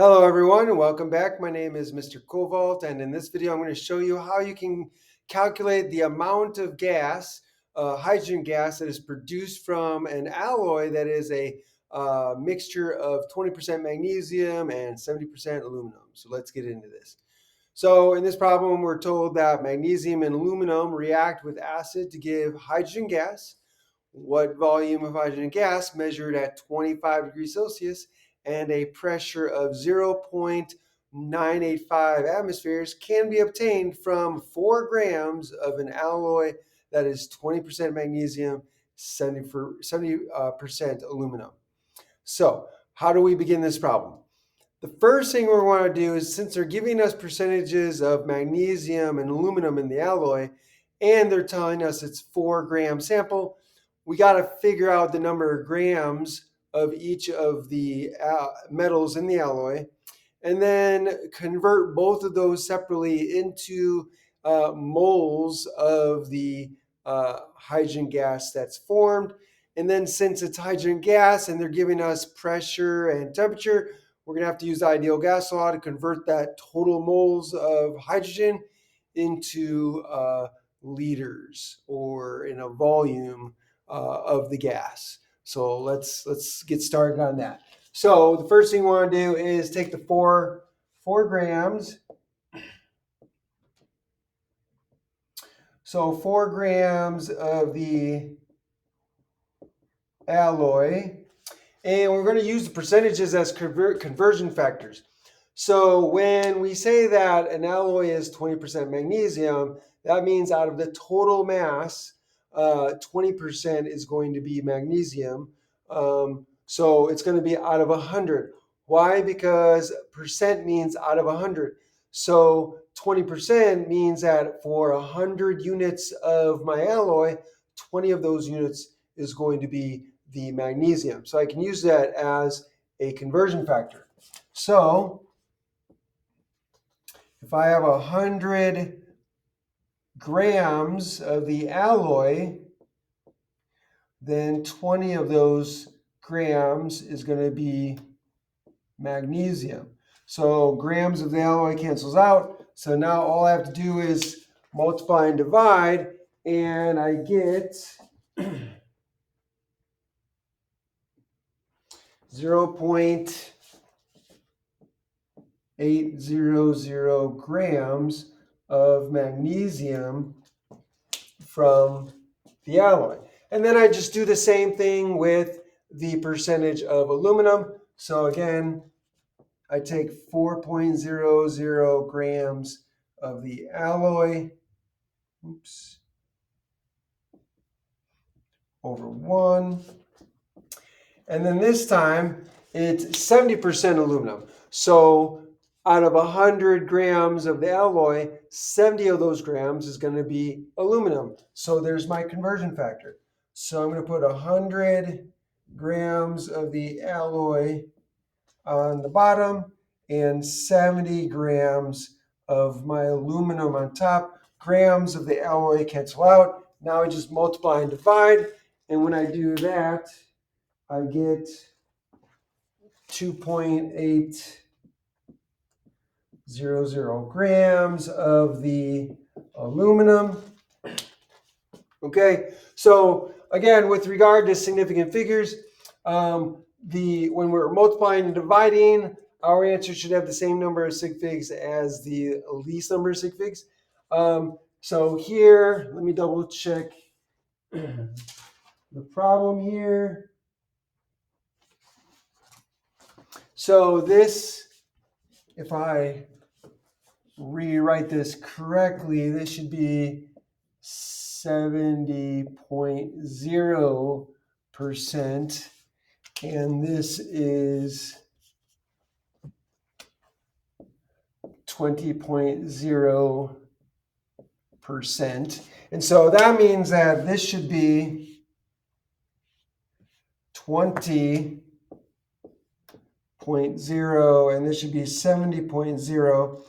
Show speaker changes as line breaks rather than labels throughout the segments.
Hello everyone and welcome back. My name is Mr. Kowalt, and in this video I'm going to show you how you can calculate the amount of gas, hydrogen gas, that is produced from an alloy that is a mixture of 20% magnesium and 70% aluminum. So let's get into this. So in this problem we're told that magnesium and aluminum react with acid to give hydrogen gas. What volume of hydrogen gas measured at 25 degrees Celsius and a pressure of 0.985 atmospheres can be obtained from 4 grams of an alloy that is 20% magnesium, 70% aluminum. So how do we begin this problem? The first thing we want to do is, since they're giving us percentages of magnesium and aluminum in the alloy, and they're telling us it's 4-gram sample, we got to figure out the number of grams of each of the metals in the alloy, and then convert both of those separately into moles of the hydrogen gas that's formed. And then since it's hydrogen gas and they're giving us pressure and temperature, we're going to have to use the ideal gas law to convert that total moles of hydrogen into liters, or in a volume of the gas. So let's get started on that. So the first thing we want to do is take the 4 grams. So 4 grams of the alloy, and we're going to use the percentages as conversion factors. So when we say that an alloy is 20% magnesium, that means out of the total mass, 20% is going to be magnesium. So it's going to be out of 100. Why? Because percent means out of 100. So 20% means that for 100 units of my alloy, 20 of those units is going to be the magnesium. So I can use that as a conversion factor. So if I have 100 grams of the alloy, then 20 of those grams is going to be magnesium. So grams of the alloy cancels out. So now all I have to do is multiply and divide, and I get 0.800 grams of magnesium from the alloy. And then I just do the same thing with the percentage of aluminum. So again, I take 4.00 grams of the alloy, over 1. And then this time it's 70% aluminum. So out of 100 grams of the alloy, 70 of those grams is going to be aluminum. So there's my conversion factor. So I'm going to put 100 grams of the alloy on the bottom and 70 grams of my aluminum on top. Grams of the alloy cancel out. Now I just multiply and divide. And when I do that, I get 2.800 grams of the aluminum. Okay, so again, with regard to significant figures, when we're multiplying and dividing, our answer should have the same number of sig figs as the least number of sig figs. So here, let me double check the problem here. So this, if I rewrite this correctly, this should be 70.0%, and this is 20.0%. And so that means that this should be 20.0, and this should be 70.0.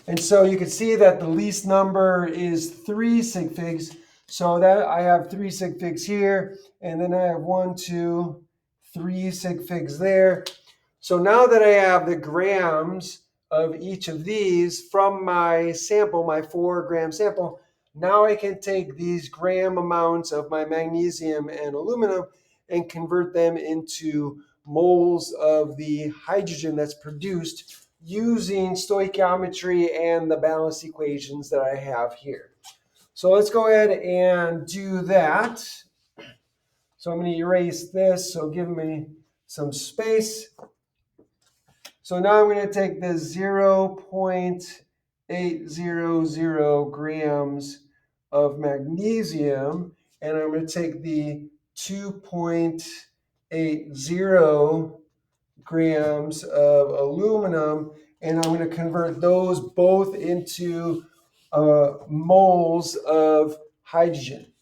And so you can see that the least number is 3 sig figs. So that I have 3 sig figs here, and then I have 1, 2, 3 sig figs there. So now that I have the grams of each of these from my sample, my 4-gram sample, now I can take these gram amounts of my magnesium and aluminum and convert them into moles of the hydrogen that's produced using stoichiometry and the balance equations that I have here. So let's go ahead and do that. So I'm going to erase this, so give me some space. So now I'm going to take the 0.800 grams of magnesium, and I'm going to take the 2.80 grams of aluminum, and I'm going to convert those both into moles of hydrogen.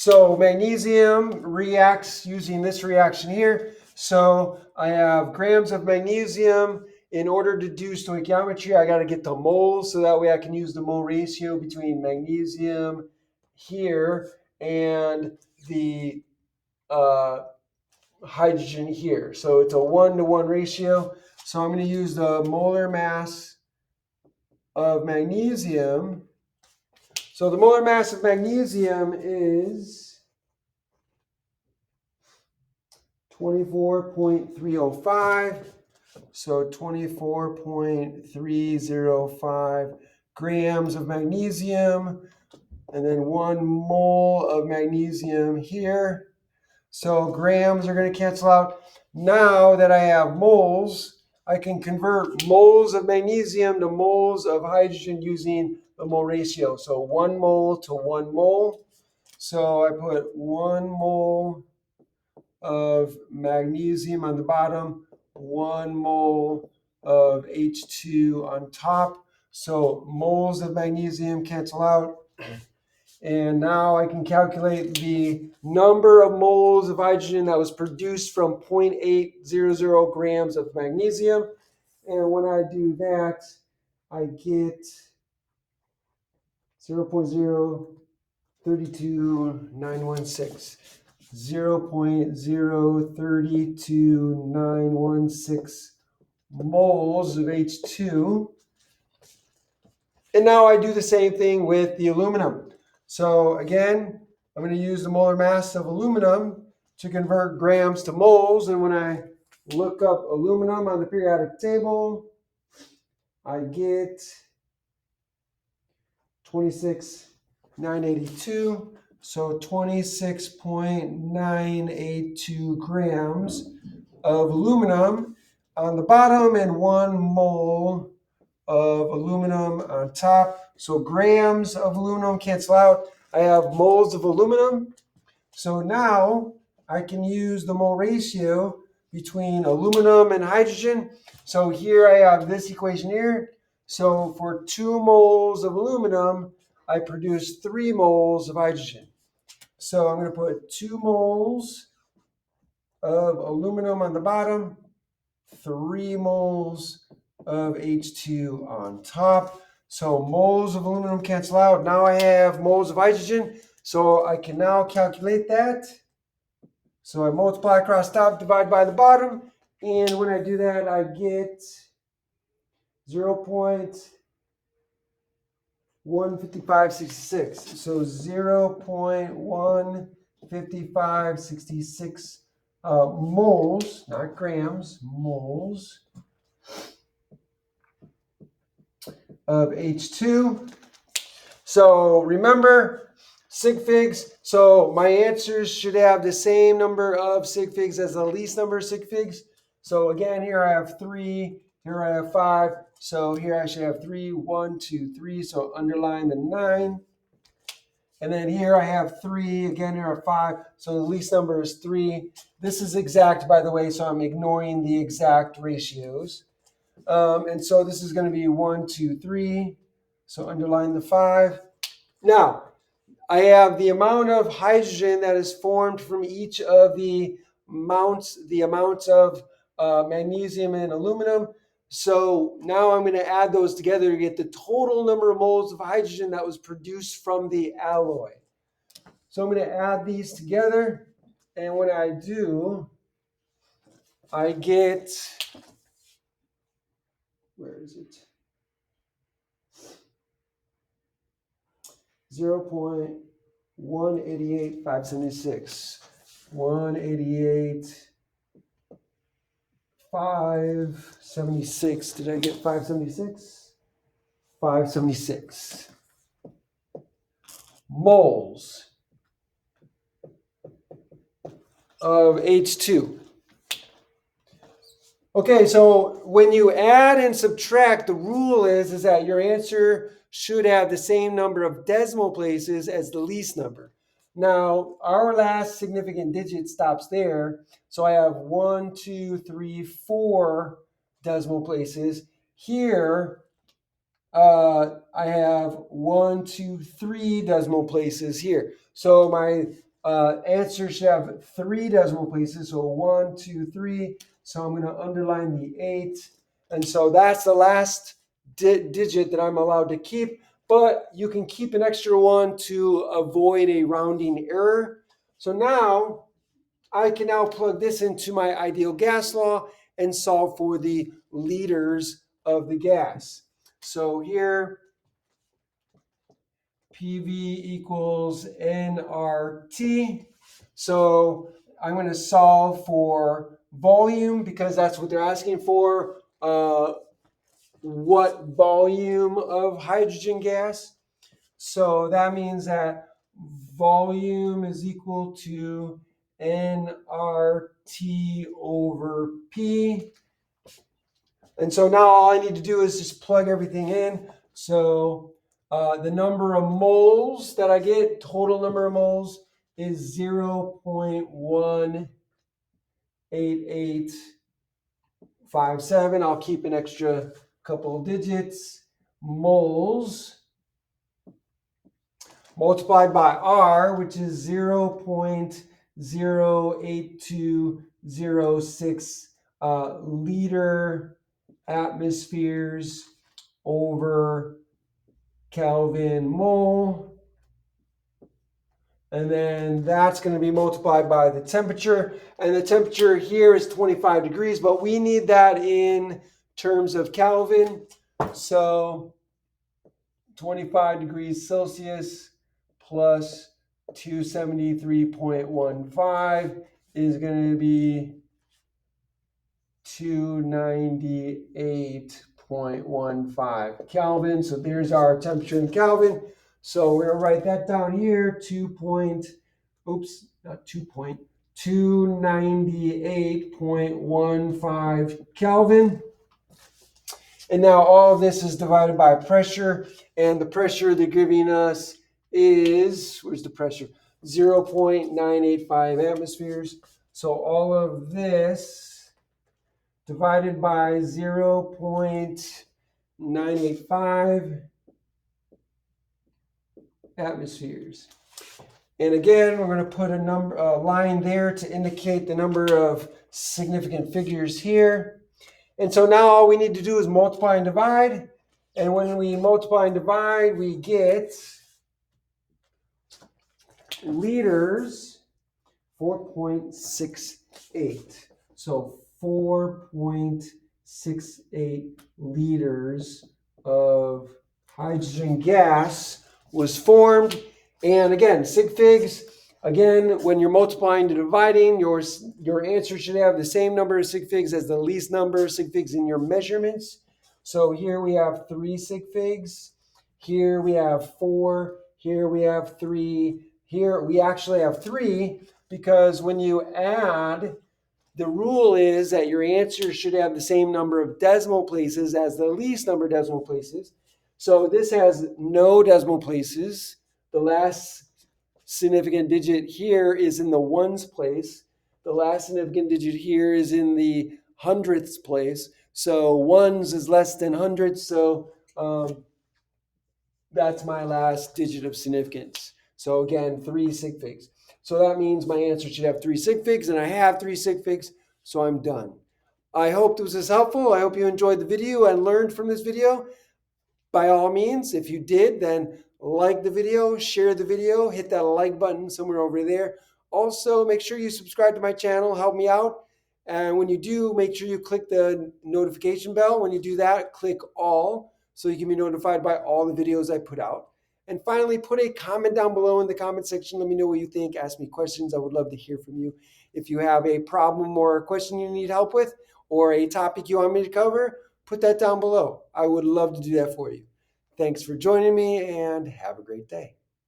So magnesium reacts using this reaction here. So I have grams of magnesium. In order to do stoichiometry, I got to get the moles, so that way I can use the mole ratio between magnesium here and the hydrogen here. So it's a 1-to-1 ratio. So I'm going to use the molar mass of magnesium. So the molar mass of magnesium is 24.305. So 24.305 grams of magnesium, and then 1 mole of magnesium here. So grams are going to cancel out. Now that I have moles, I can convert moles of magnesium to moles of hydrogen using the mole ratio. So 1 mole to 1 mole. So I put 1 mole of magnesium on the bottom, 1 mole of H2 on top. So moles of magnesium cancel out. And now I can calculate the number of moles of hydrogen that was produced from 0.800 grams of magnesium. And when I do that, I get 0.032916. 0.032916 moles of H2. And now I do the same thing with the aluminum. So again, I'm going to use the molar mass of aluminum to convert grams to moles. And when I look up aluminum on the periodic table, I get 26,982. So 26.982 grams of aluminum on the bottom and 1 mole of aluminum on top. So grams of aluminum cancel out. I have moles of aluminum. So now I can use the mole ratio between aluminum and hydrogen. So here I have this equation here. So for 2 moles of aluminum, I produce 3 moles of hydrogen. So I'm going to put 2 moles of aluminum on the bottom, 3 moles of H2 on top. So moles of aluminum cancel out. Now I have moles of hydrogen. So I can now calculate that. So I multiply across top, divide by the bottom. And when I do that, I get 0.15566. So 0.15566 moles, not grams, moles of H2. So remember, sig figs. So my answers should have the same number of sig figs as the least number of sig figs. So again, here I have 3, here I have 5. So here I should have 3, 1, 2, 3. So underline the 9. And then here I have 3, again here are 5. So the least number is 3. This is exact, by the way, so I'm ignoring the exact ratios. And so this is going to be 1, 2, 3. So underline the 5. Now, I have the amount of hydrogen that is formed from each of the amounts of magnesium and aluminum. So now I'm going to add those together to get the total number of moles of hydrogen that was produced from the alloy. So I'm going to add these together. And when I do, I get, where is it? 0.188576. 188.576. Did I get 576? 576 moles of H2. Okay, so when you add and subtract, the rule is that your answer should have the same number of decimal places as the least number. Now, our last significant digit stops there. So I have 1, 2, 3, 4 decimal places. Here, I have 1, 2, 3 decimal places here. So my answer should have 3 decimal places. So 1, 2, 3. So I'm going to underline the 8. And so that's the last digit that I'm allowed to keep. But you can keep an extra one to avoid a rounding error. So now I can now plug this into my ideal gas law and solve for the liters of the gas. So here, PV equals nRT. So I'm going to solve for volume because that's what they're asking for. What volume of hydrogen gas? So that means that volume is equal to nRT over P. And so now all I need to do is just plug everything in. So the number of moles that I get, total number of moles, is 0.18857. I'll keep an extra couple of digits. Moles multiplied by R, which is 0.08206 liter atmospheres over Kelvin mole. And then that's going to be multiplied by the temperature. And the temperature here is 25 degrees, but we need that in terms of Kelvin. So 25 degrees Celsius plus 273.15 is going to be 298.15 Kelvin. So there's our temperature in Kelvin. So we're going to write that down here, 298.15 Kelvin. And now all of this is divided by pressure, and the pressure they're giving us is, where's the pressure? 0.985 atmospheres. So all of this divided by 0.985 atmospheres. And again, we're going to put a line there to indicate the number of significant figures here. And so now all we need to do is multiply and divide. And when we multiply and divide, we get liters 4.68. So 4.68 liters of hydrogen gas was formed. And again, sig figs, again, when you're multiplying and dividing, your answer should have the same number of sig figs as the least number of sig figs in your measurements. So here we have 3 sig figs. Here we have 4. Here we have 3. Here we actually have 3 because when you add, the rule is that your answer should have the same number of decimal places as the least number of decimal places. So this has no decimal places. The last significant digit here is in the ones place. The last significant digit here is in the hundredths place. So ones is less than hundredths. So that's my last digit of significance. So again, 3 sig figs. So that means my answer should have 3 sig figs, and I have 3 sig figs, so I'm done. I hope this was helpful. I hope you enjoyed the video and learned from this video. By all means, if you did, then like the video, share the video, hit that like button somewhere over there. Also, make sure you subscribe to my channel, help me out. And when you do, make sure you click the notification bell. When you do that, click all so you can be notified by all the videos I put out. And finally, put a comment down below in the comment section. Let me know what you think. Ask me questions. I would love to hear from you. If you have a problem or a question you need help with, or a topic you want me to cover, put that down below. I would love to do that for you. Thanks for joining me and have a great day.